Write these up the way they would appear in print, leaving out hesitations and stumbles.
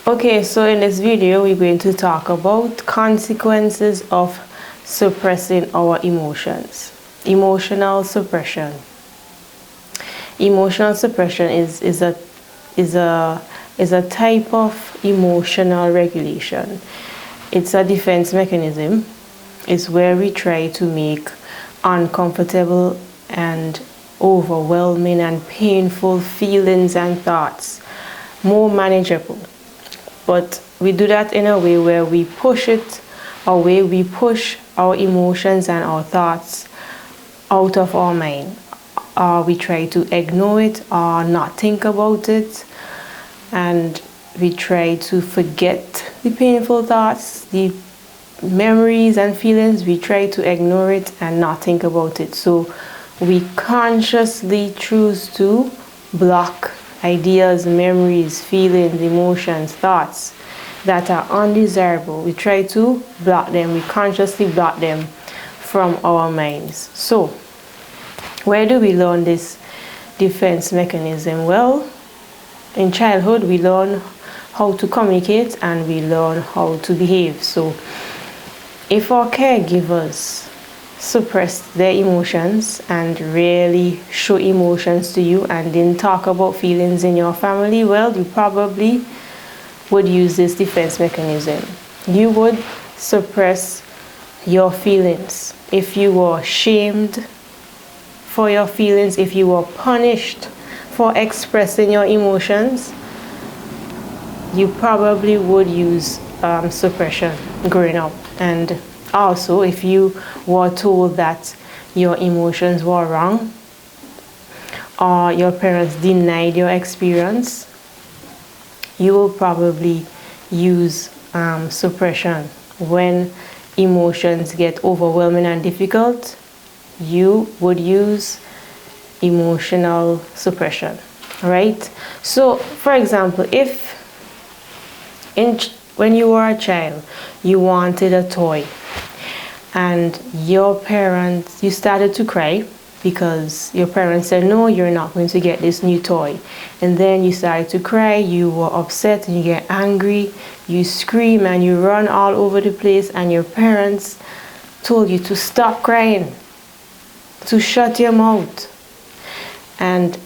Okay, so in this video, we're going to talk about consequences of suppressing our emotions. Emotional suppression. Emotional suppression is a type of emotional regulation. It's a defense mechanism. It's where we try to make uncomfortable and overwhelming and painful feelings and thoughts more manageable. But we do that in a way where we push it away, we push our emotions and our thoughts out of our mind. We try to ignore it or not think about it, and we try to forget the painful thoughts, the memories and feelings. We try to ignore it and not think about it. So we consciously choose to block ideas, memories, feelings, emotions, thoughts that are undesirable. We try to block them, we consciously block them from our minds. So, where do we learn this defense mechanism? Well, in childhood, we learn how to communicate and we learn how to behave. So, if our caregivers suppress their emotions and really show emotions to you and didn't talk about feelings in your family, well, you probably would use this defense mechanism. You would suppress your feelings. If you were shamed for your feelings, if you were punished for expressing your emotions, you probably would use suppression growing up. And also, if you were told that your emotions were wrong or your parents denied your experience, you will probably use suppression. When emotions get overwhelming and difficult, you would use emotional suppression, right? So, for example, if when you were a child, you wanted a toy, and you started to cry because your parents said, no, you're not going to get this new toy. And then you started to cry, you were upset and you get angry, you scream and you run all over the place, and your parents told you to stop crying, to shut your mouth, and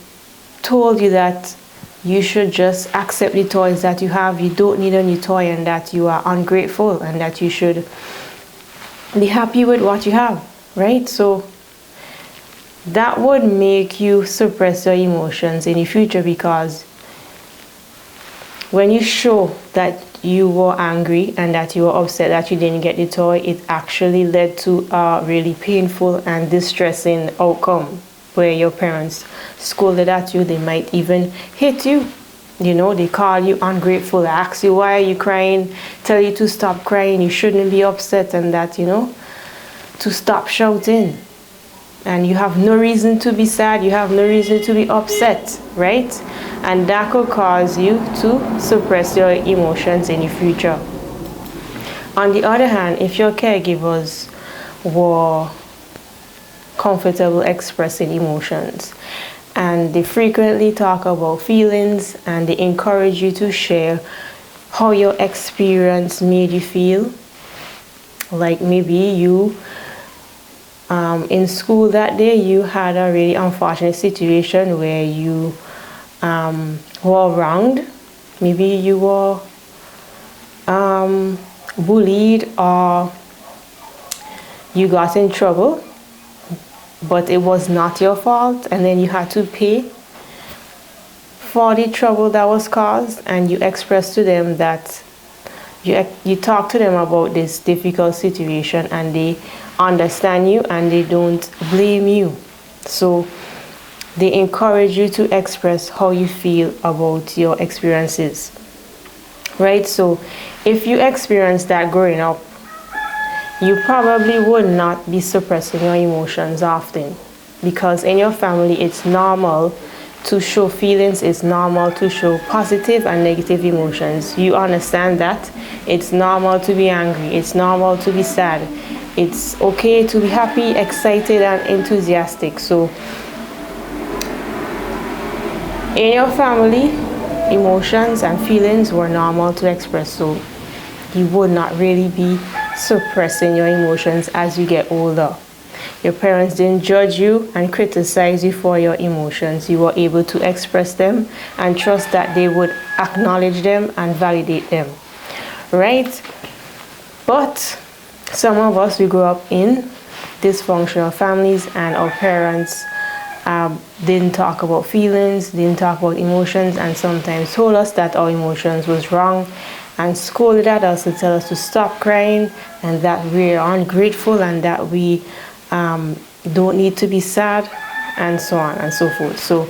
told you that you should just accept the toys that you have, you don't need a new toy, and that you are ungrateful and that you should be happy with what you have, right? So that would make you suppress your emotions in the future, because when you show that you were angry and that you were upset that you didn't get the toy, it actually led to a really painful and distressing outcome where your parents scolded at you. They might even hit you. You know, they call you ungrateful, they ask you why are you crying, tell you to stop crying, you shouldn't be upset, and that, you know, to stop shouting. And you have no reason to be sad, you have no reason to be upset, right? And that could cause you to suppress your emotions in the future. On the other hand, if your caregivers were comfortable expressing emotions, and they frequently talk about feelings and they encourage you to share how your experience made you feel. Like maybe you, in school that day, you had a really unfortunate situation where you were wronged. Maybe you were bullied, or you got in trouble, but it was not your fault, and then you had to pay for the trouble that was caused, and you expressed to them that you talk to them about this difficult situation, and they understand you and they don't blame you. So they encourage you to express how you feel about your experiences, right? So if you experience that growing up, you probably would not be suppressing your emotions often, because in your family it's normal to show feelings, it's normal to show positive and negative emotions. You understand that it's normal to be angry, it's normal to be sad, it's okay to be happy, excited and enthusiastic. So in your family, emotions and feelings were normal to express, so you would not really be suppressing your emotions as you get older. Your parents didn't judge you and criticize you for your emotions. You were able to express them and trust that they would acknowledge them and validate them, right? But some of us, we grew up in dysfunctional families, and our parents didn't talk about feelings, didn't talk about emotions, and sometimes told us that our emotions was wrong and scolded at us to tell us to stop crying and that we're ungrateful and that we don't need to be sad, and so on and so forth. So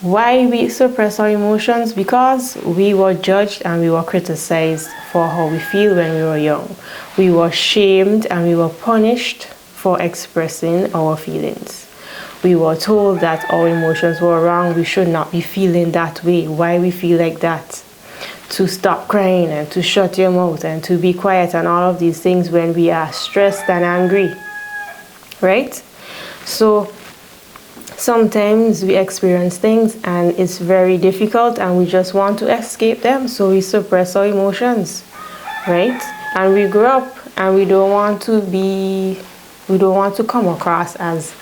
why we suppress our emotions? Because we were judged and we were criticized for how we feel when we were young. We were shamed and we were punished for expressing our feelings. We were told that our emotions were wrong. We should not be feeling that way. Why we feel like that? To stop crying and to shut your mouth and to be quiet and all of these things when we are stressed and angry, right? So sometimes we experience things and it's very difficult and we just want to escape them, so we suppress our emotions, right? And we grow up and we don't want to come across as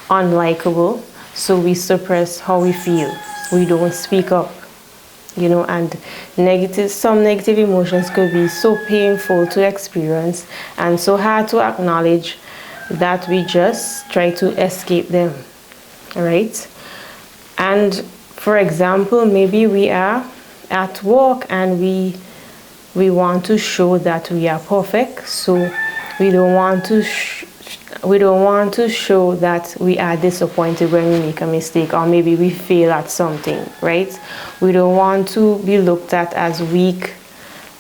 unlikable, so we suppress how we feel. We don't speak up, and some negative emotions could be so painful to experience and so hard to acknowledge that we just try to escape them, right? And for example, maybe we are at work and we want to show that we are perfect, so we don't want to show that we are disappointed when we make a mistake, or maybe we fail at something, right? We don't want to be looked at as weak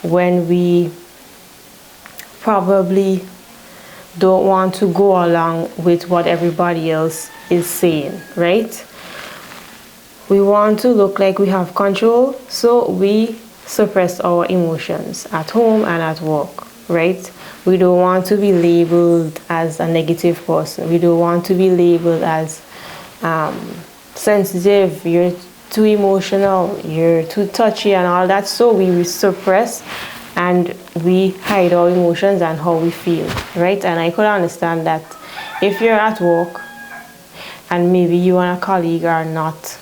when we probably don't want to go along with what everybody else is saying, right? We want to look like we have control, so we suppress our emotions at home and at work, right? We don't want to be labeled as a negative person. We don't want to be labeled as sensitive, you're too emotional, you're too touchy and all that, so we suppress and we hide our emotions and how we feel, right? And I could understand that if you're at work and maybe you and a colleague are not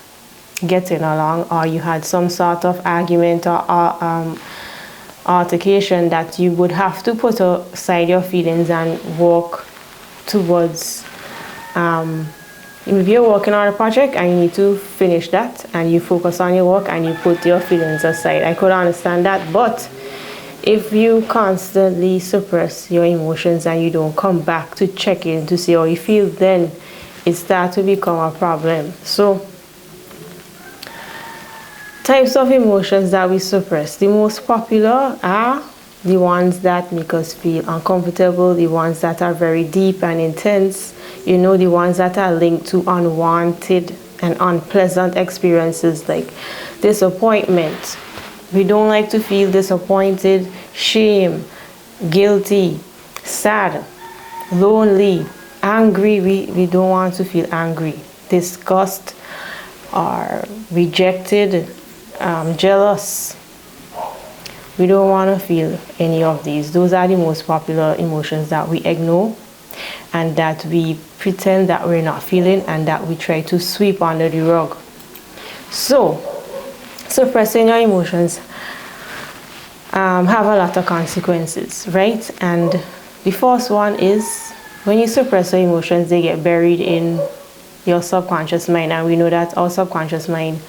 getting along, or you had some sort of argument or altercation, that you would have to put aside your feelings and walk towards, if you're working on a project and you need to finish that and you focus on your work and you put your feelings aside. I could understand that, but if you constantly suppress your emotions and you don't come back to check in to see how you feel, then it starts to become a problem. So types of emotions that we suppress. The most popular are the ones that make us feel uncomfortable, the ones that are very deep and intense, the ones that are linked to unwanted and unpleasant experiences like disappointment. We don't like to feel disappointed, shame, guilty, sad, lonely, angry. We don't want to feel angry, disgust, or rejected, jealous. We don't want to feel any of these. Those are the most popular emotions that we ignore and that we pretend that we're not feeling and that we try to sweep under the rug. So suppressing your emotions have a lot of consequences, right? And the first one is when you suppress your emotions, they get buried in your subconscious mind, and we know that our subconscious mind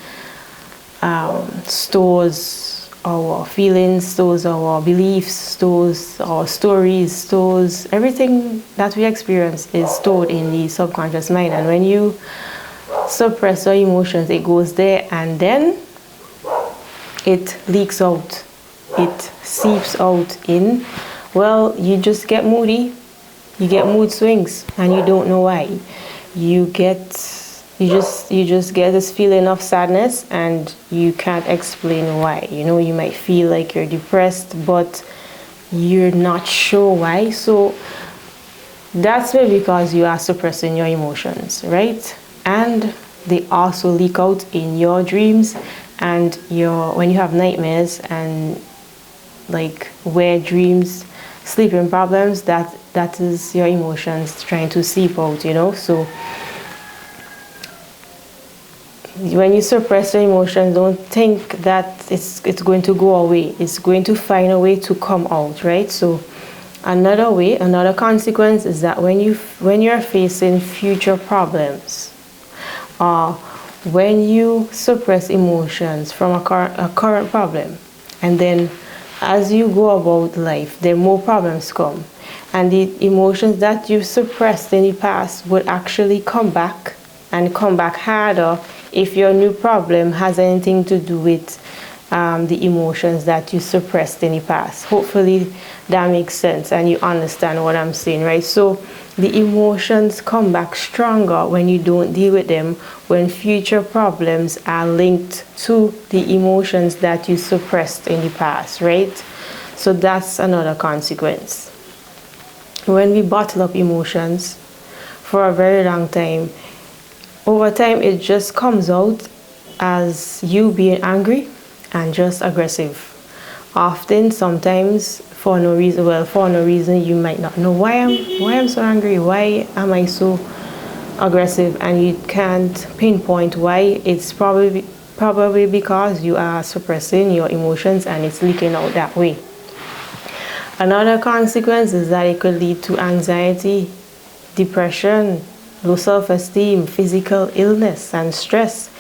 stores our feelings, stores our beliefs, stores our stories, stores everything that we experience is stored in the subconscious mind. And when you suppress your emotions, it goes there and then it leaks out, it seeps out in, you just get moody, you get mood swings and you don't know why. You just get this feeling of sadness and you can't explain why. You might feel like you're depressed, but you're not sure why. So that's maybe because you are suppressing your emotions, right? And they also leak out in your dreams and when you have nightmares and like weird dreams, sleeping problems, that is your emotions trying to seep out, so when you suppress your emotions, don't think that it's going to go away. It's going to find a way to come out, right? So another consequence is that when you're facing future problems, or when you suppress emotions from a current problem, and then as you go about life, then more problems come, and the emotions that you suppressed in the past would actually come back and come back harder if your new problem has anything to do with the emotions that you suppressed in the past. Hopefully that makes sense and you understand what I'm saying, right? So the emotions come back stronger when you don't deal with them, when future problems are linked to the emotions that you suppressed in the past, right? So that's another consequence. When we bottle up emotions for a very long time, over time it just comes out as you being angry and just aggressive. Often, sometimes for no reason you might not know why I'm so angry, why am I so aggressive, and you can't pinpoint why. It's probably because you are suppressing your emotions and it's leaking out that way. Another consequence is that it could lead to anxiety, depression, low self-esteem, physical illness, and stress.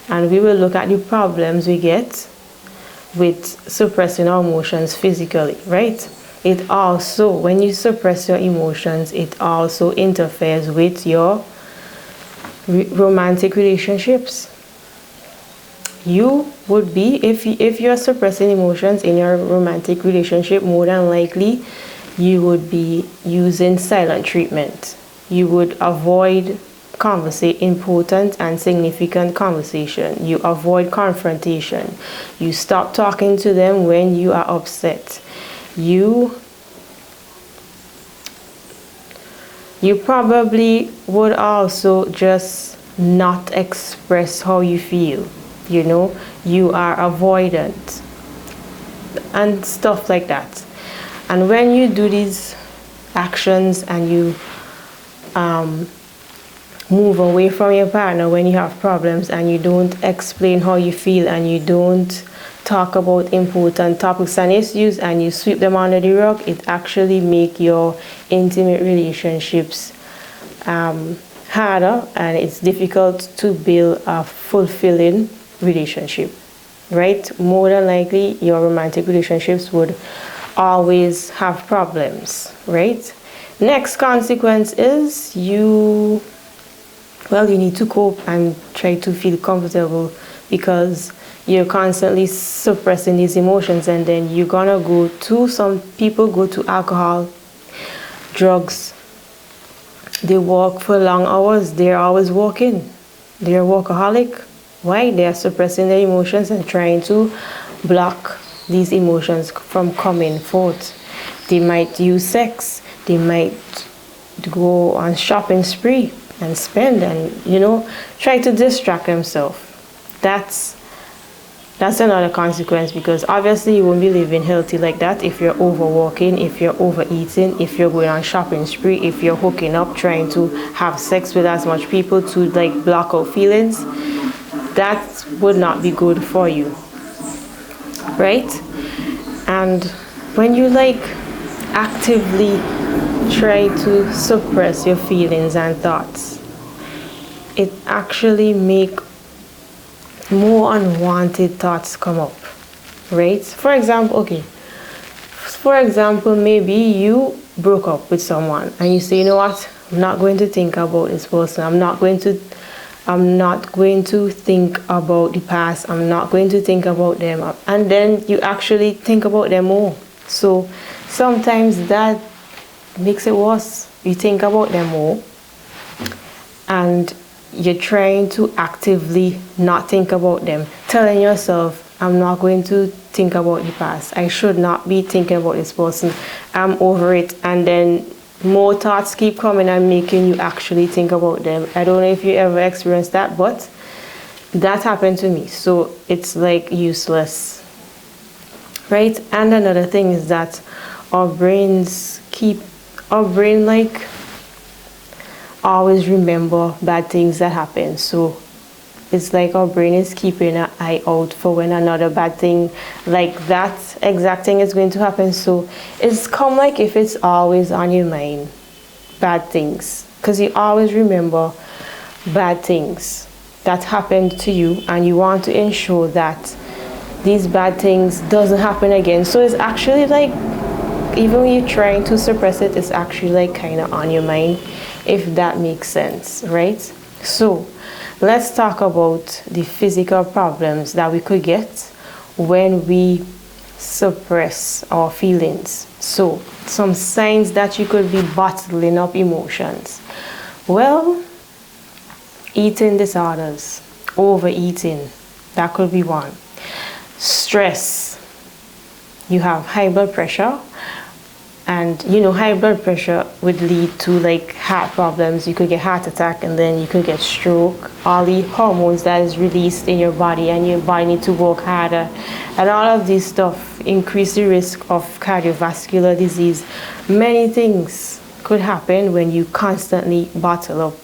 And we will look at the problems we get with suppressing our emotions physically, right? It also, when you suppress your emotions, it also interferes with your romantic relationships. You would be, if you're suppressing emotions in your romantic relationship, more than likely you would be using silent treatment. You would avoid important and significant conversation. You avoid confrontation. You stop talking to them when you are upset. You probably would also just not express how you feel. You are avoidant and stuff like that. And when you do these actions and you move away from your partner when you have problems, and you don't explain how you feel, and you don't talk about important topics and issues, and you sweep them under the rug, it actually make your intimate relationships harder, and it's difficult to build a fulfilling relationship, right? More than likely your romantic relationships would always have problems, right? Next consequence is you need to cope and try to feel comfortable, because you're constantly suppressing these emotions, and then you're gonna some people go to alcohol, drugs. They work for long hours. They're always working. They're a workaholic. Why? They are suppressing their emotions and trying to block these emotions from coming forth. They might use sex. They might go on shopping spree and spend and try to distract themselves. That's another consequence, because obviously you won't be living healthy like that if you're overworking, if you're overeating, if you're going on shopping spree, if you're hooking up, trying to have sex with as much people to block out feelings. That would not be good for you, right? And when you actively try to suppress your feelings and thoughts, it actually make more unwanted thoughts come up, right? For example, maybe you broke up with someone and you say, you know what, I'm not going to think about this person. I'm not going to think about the past. I'm not going to think about them. And then you actually think about them more. So sometimes that makes it worse. You think about them more, and you're trying to actively not think about them, telling yourself, I'm not going to think about the past. I should not be thinking about this person. I'm over it. And then more thoughts keep coming and making you actually think about them. I don't know if you ever experienced that, but That happened to me, so it's like useless, right? And another thing is that our brains keep our brain like always remember bad things that happen. So it's like our brain is keeping an eye out for when another bad thing like that exact thing is going to happen. So it's come like if it's always on your mind, bad things, because you always remember bad things that happened to you, and you want to ensure that these bad things doesn't happen again. So it's actually like, even when you're trying to suppress it, it's actually like kind of on your mind, if that makes sense, right? So let's talk about the physical problems that we could get when we suppress our feelings. So some signs that you could be bottling up emotions. Well, eating disorders, overeating, that could be one. Stress, you have high blood pressure, and high blood pressure would lead to like heart problems. You could get heart attack, and then you could get stroke. All the hormones that is released in your body, and your body need to work harder, and all of this stuff increase the risk of cardiovascular disease. Many things could happen when you constantly bottle up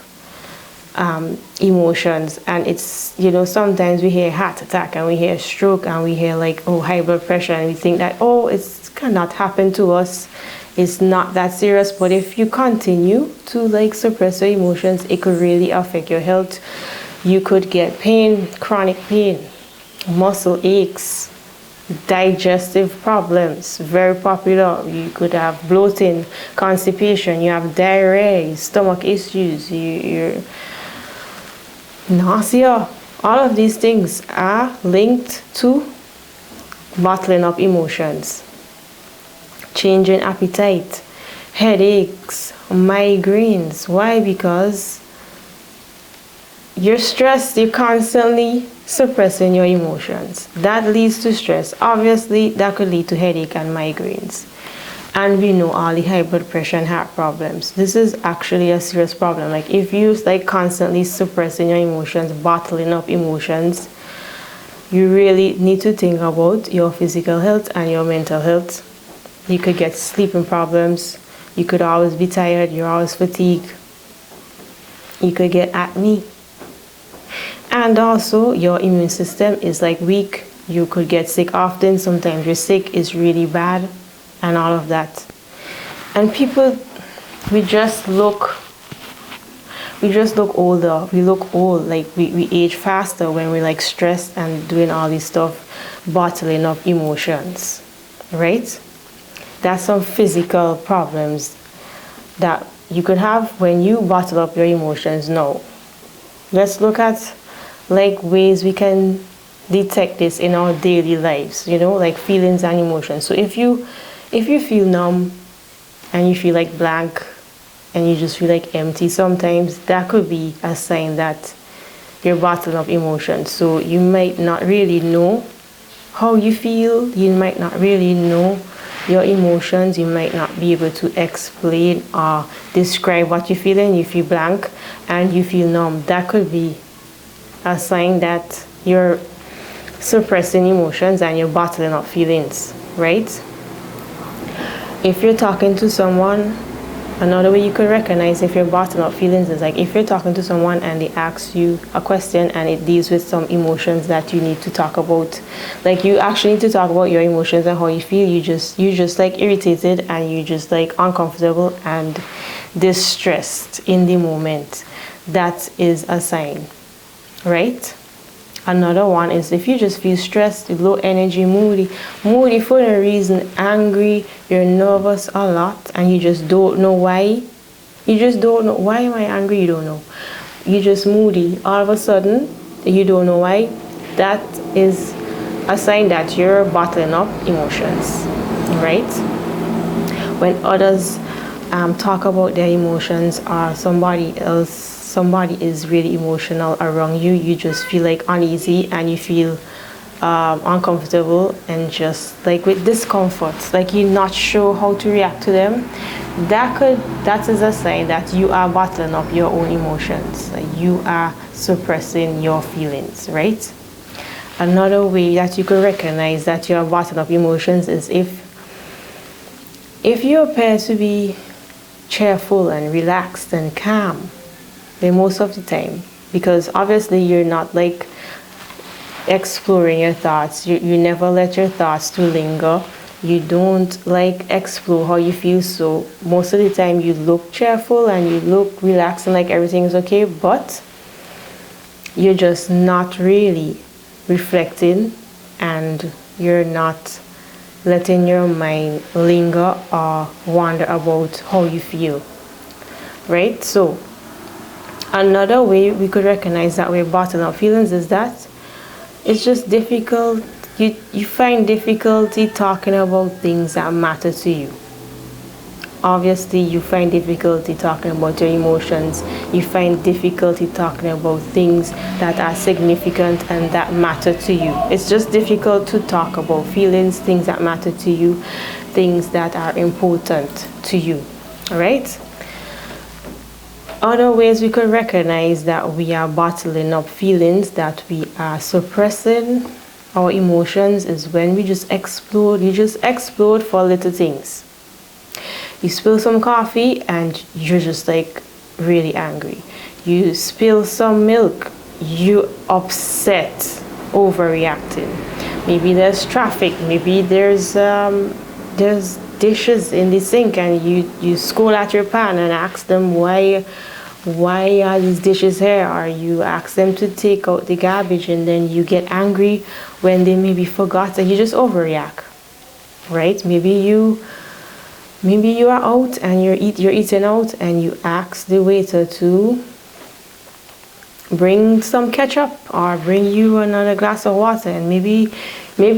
emotions. And it's, sometimes we hear heart attack, and we hear stroke, and we hear like, oh, high blood pressure, and we think that, oh, it's cannot happen to us, it's not that serious. But if you continue to like suppress your emotions, it could really affect your health. You could get pain, chronic pain, muscle aches, digestive problems, very popular. You could have bloating, constipation, you have diarrhea, stomach issues, you're nausea. All of these things are linked to bottling up emotions. Changing appetite, headaches, migraines. Why? Because you're stressed, you're constantly suppressing your emotions. That leads to stress. Obviously, that could lead to headache and migraines. And we know all the high blood pressure and heart problems. This is actually a serious problem. Like if you like constantly suppressing your emotions, bottling up emotions, you really need to think about your physical health and your mental health. You could get sleeping problems. You could always be tired. You're always fatigued. You could get acne. And also your immune system is like weak. You could get sick often. Sometimes you're sick is really bad, and all of that. And people, we just look older. We look old. Like we age faster when we're like stressed and doing all this stuff, bottling up emotions, right? That's some physical problems that you could have when you bottle up your emotions. Now, let's look at like ways we can detect this in our daily lives, like feelings and emotions. So if you feel numb and you feel like blank and you just feel like empty sometimes, that could be a sign that you're bottling up emotions. So you might not really know how you feel. You might not really know your emotions. You might not be able to explain or describe what you're feeling. You feel blank and you feel numb. That could be a sign that you're suppressing emotions and you're bottling up feelings, right? If you're talking to someone, another way you could recognize if you're bottling up feelings is like if you're talking to someone and they ask you a question and it deals with some emotions that you need to talk about. Like you actually need to talk about your emotions and how you feel. You just like irritated and you just like uncomfortable and distressed in the moment. That is a sign, right? Another one is if you just feel stressed, low energy, moody for no reason, angry, you're nervous a lot, and you just don't know why. You just don't know why am I angry. You don't know. You're just moody. All of a sudden, you don't know why. That is a sign that you're bottling up emotions, right? When others talk about their emotions or somebody is really emotional around you, you just feel like uneasy and you feel uncomfortable and just like with discomfort, like you're not sure how to react to them. That is a sign that you are bottling up your own emotions. Like you are suppressing your feelings, right? Another way that you could recognize that you're bottling up emotions is if you appear to be cheerful and relaxed and calm, then most of the time, because obviously you're not like exploring your thoughts, you never let your thoughts to linger, you don't like explore how you feel, so most of the time you look cheerful and you look relaxed and like everything is okay, but you're just not really reflecting, and you're not letting your mind linger or wander about how you feel, right? So another way we could recognize that we're bottling up feelings is that it's just difficult. You find difficulty talking about things that matter to you. Obviously, you find difficulty talking about your emotions. You find difficulty talking about things that are significant and that matter to you. It's just difficult to talk about feelings, things that matter to you, things that are important to you. All right? Other ways we could recognize that we are bottling up feelings, that we are suppressing our emotions, is when we just explode. You just explode for little things. You spill some coffee and you're just like really angry. You spill some milk, you upset, overreacting. Maybe there's traffic, maybe there's dishes in the sink, and you scold at your pan and ask them why are these dishes here, or you ask them to take out the garbage, and then you get angry when they maybe forgot, and you just overreact, right? Maybe you are out and you're eating out, and you ask the waiter to bring some ketchup or bring you another glass of water, and maybe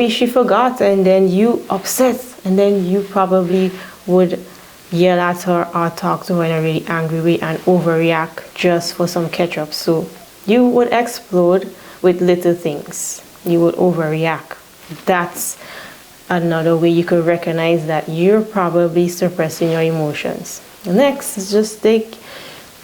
she forgot, and then you upset, and then you probably would yell at her or talk to her in a really angry way and overreact just for some ketchup. So you would explode with little things. You would overreact. That's another way you could recognize that you're probably suppressing your emotions. The next is just like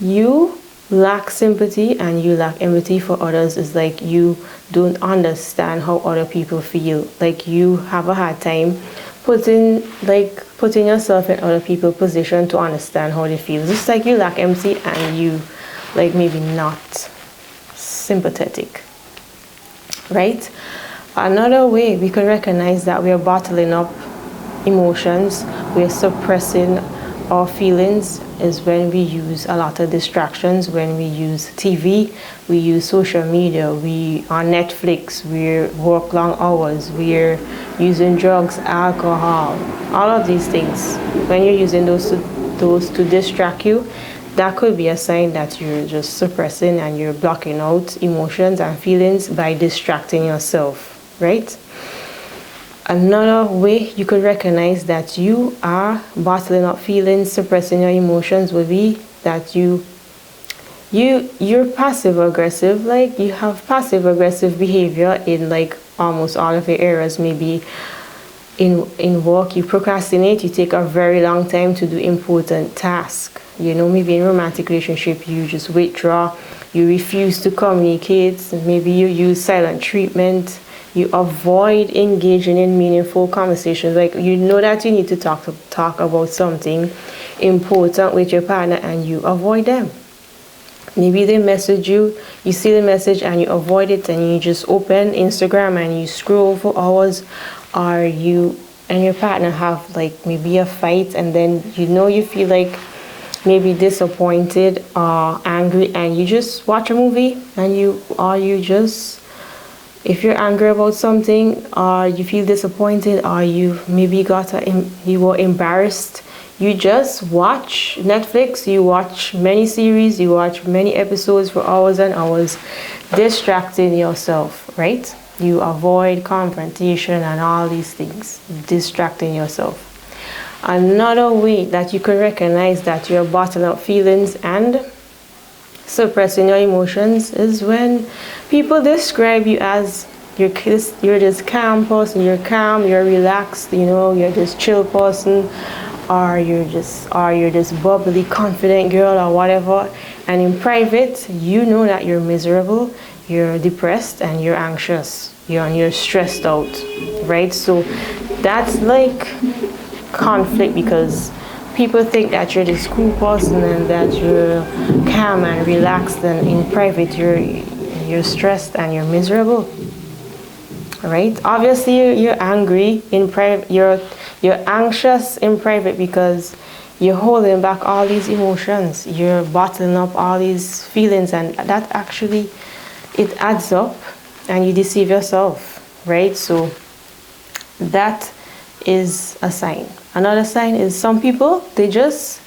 you lack sympathy and you lack empathy for others. Is like you don't understand how other people feel. Like you have a hard time putting yourself in other people's position to understand how they feel. Just like you lack empathy and you like maybe not sympathetic, right? Another way we can recognize that we are bottling up emotions, we are suppressing our feelings, is when we use a lot of distractions, when we use TV, we use social media, we on Netflix, we work long hours, we're using drugs, alcohol, all of these things. When you're using those to distract you, that could be a sign that you're just suppressing and you're blocking out emotions and feelings by distracting yourself. Right? Another way you could recognize that you are bottling up feelings, suppressing your emotions, would be that you're passive aggressive. Like you have passive aggressive behavior in like almost all of your areas. Maybe in work you procrastinate, you take a very long time to do important tasks. You know, maybe in romantic relationship you just withdraw, you refuse to communicate, maybe you use silent treatment. You avoid engaging in meaningful conversations. Like you know that you need to talk about something important with your partner and you avoid them. Maybe they message you, you see the message and you avoid it, and you just open Instagram and you scroll for hours, or you and your partner have like maybe a fight, and then you feel like maybe disappointed or angry, and you just watch a movie, and you just, if you're angry about something or you feel disappointed or you maybe you were embarrassed, you just watch Netflix, you watch many series, you watch many episodes for hours and hours, distracting yourself, right? You avoid confrontation and all these things, distracting yourself. Another way that you can recognize that you're bottling up feelings and suppressing your emotions is when people describe you as you're this calm person, you're calm, you're relaxed, you're this chill person, or you're this bubbly confident girl or whatever, and in private you know that you're miserable, you're depressed, and you're anxious, you're stressed out, right? So that's like conflict, because people think that you're this cool person and that you're calm and relaxed, and in private you're stressed and you're miserable, right? Obviously you're angry in private, you're anxious in private because you're holding back all these emotions, you're bottling up all these feelings, and that actually, it adds up and you deceive yourself, right? So that is a sign. Another sign is some people, they just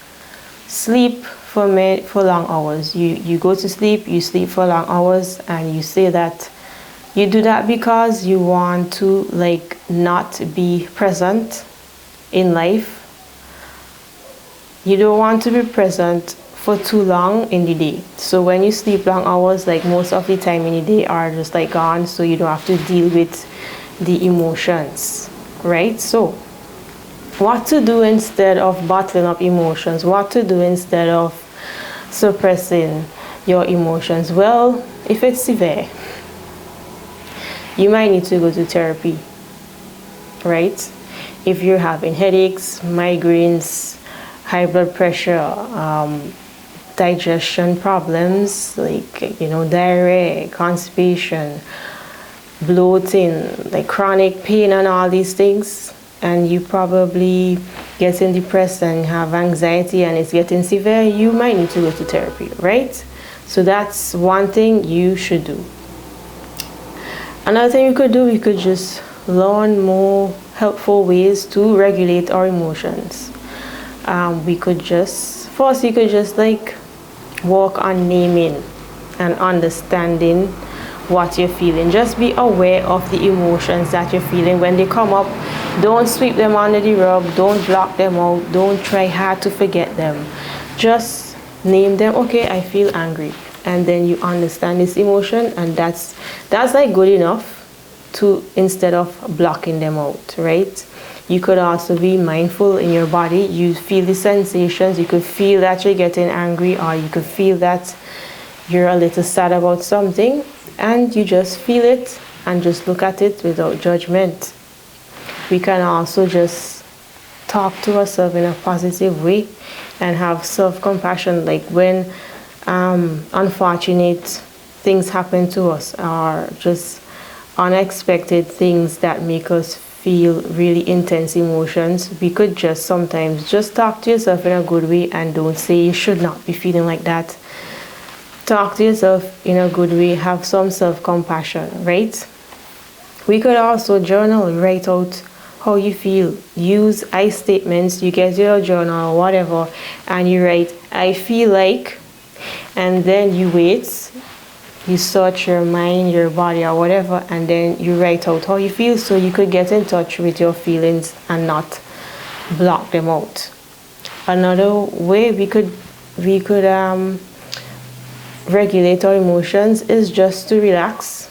sleep for long hours. You go to sleep, you sleep for long hours, and you say that you do that because you want to like not be present in life. You don't want to be present for too long in the day. So when you sleep long hours, like most of the time in the day are just like gone, so you don't have to deal with the emotions, right? So what to do instead of bottling up emotions? What to do instead of suppressing your emotions? Well, if it's severe, you might need to go to therapy, right? If you're having headaches, migraines, high blood pressure, digestion problems like, diarrhea, constipation, bloating, like chronic pain and all these things, and you probably getting depressed and have anxiety and it's getting severe, you might need to go to therapy, right? So that's one thing you should do. Another thing you could do, we could just learn more helpful ways to regulate our emotions. You could just like work on naming and understanding what you're feeling. Just be aware of the emotions that you're feeling. When they come up, don't sweep them under the rug, don't block them out, don't try hard to forget them. Just name them. Okay, I feel angry, and then you understand this emotion, and that's like good enough to, instead of blocking them out, right? You could also be mindful in your body. You feel the sensations. You could feel that you're getting angry, or you could feel that you're a little sad about something, and you just feel it and just look at it without judgment. We can also just talk to ourselves in a positive way and have self-compassion, like when unfortunate things happen to us, or just unexpected things that make us feel really intense emotions. We could just sometimes just talk to yourself in a good way, and don't say you should not be feeling like that. Talk to yourself in a good way, have some self-compassion, right? We could also journal, write out how you feel. Use I statements. You get your journal or whatever, and you write, I feel like, and then you wait. You search your mind, your body, or whatever, and then you write out how you feel, so you could get in touch with your feelings and not block them out. Another way we could regulate our emotions is just to relax,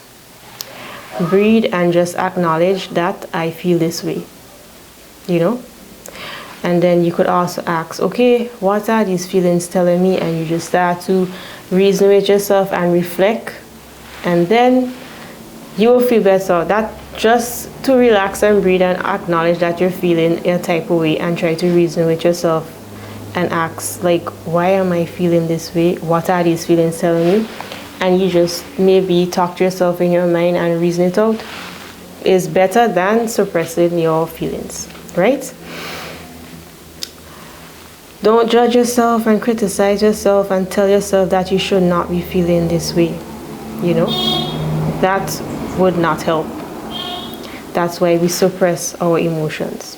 breathe, and just acknowledge that I feel this way, And then you could also ask, okay, what are these feelings telling me? And you just start to reason with yourself and reflect, and then you will feel better. That just to relax and breathe and acknowledge that you're feeling a type of way, and try to reason with yourself and ask, like, why am I feeling this way? What are these feelings telling me? And you just maybe talk to yourself in your mind and reason it out. Is better than suppressing your feelings, right? Don't judge yourself and criticize yourself and tell yourself that you should not be feeling this way. That would not help. That's why we suppress our emotions.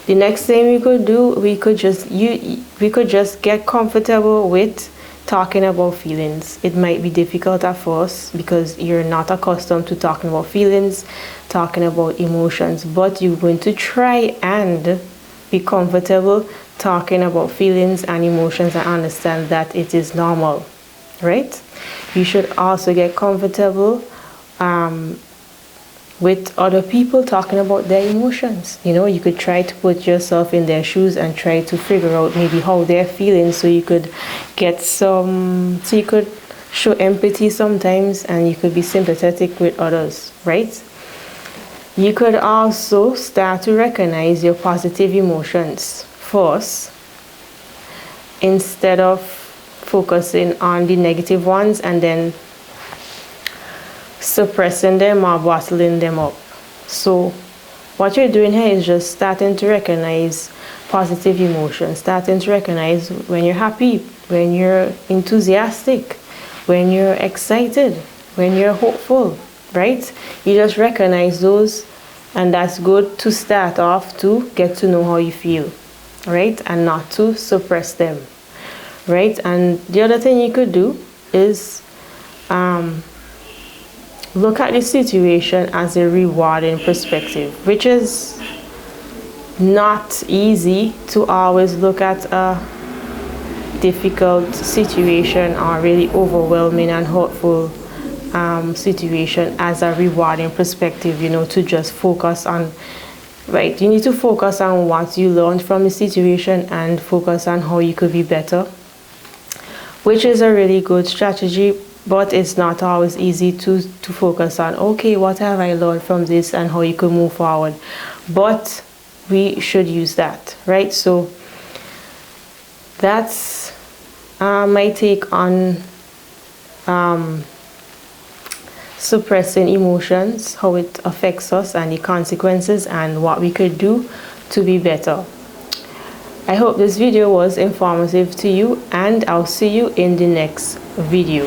The next thing we could do, we could just get comfortable with talking about feelings. It might be difficult at first because you're not accustomed to talking about feelings, talking about emotions, but you're going to try and be comfortable talking about feelings and emotions and understand that it is normal, right? You should also get comfortable with other people talking about their emotions. You know, you could try to put yourself in their shoes and try to figure out maybe how they're feeling, so you could so you could show empathy sometimes, and you could be sympathetic with others, right? You could also start to recognize your positive emotions first, instead of focusing on the negative ones and then suppressing them or bottling them up. So what you're doing here is just starting to recognize positive emotions, starting to recognize when you're happy, when you're enthusiastic, when you're excited, when you're hopeful, right? You just recognize those, and that's good to start off to get to know how you feel, right? And not to suppress them, right? And the other thing you could do is look at the situation as a rewarding perspective, which is not easy to always look at a difficult situation or really overwhelming and hurtful situation as a rewarding perspective, you know, to just focus on, right? You need to focus on what you learned from the situation and focus on how you could be better, which is a really good strategy. But it's not always easy to focus on, okay, what have I learned from this and how you could move forward. But we should use that, right? So that's my take on suppressing emotions, how it affects us and the consequences and what we could do to be better. I hope this video was informative to you, and I'll see you in the next video.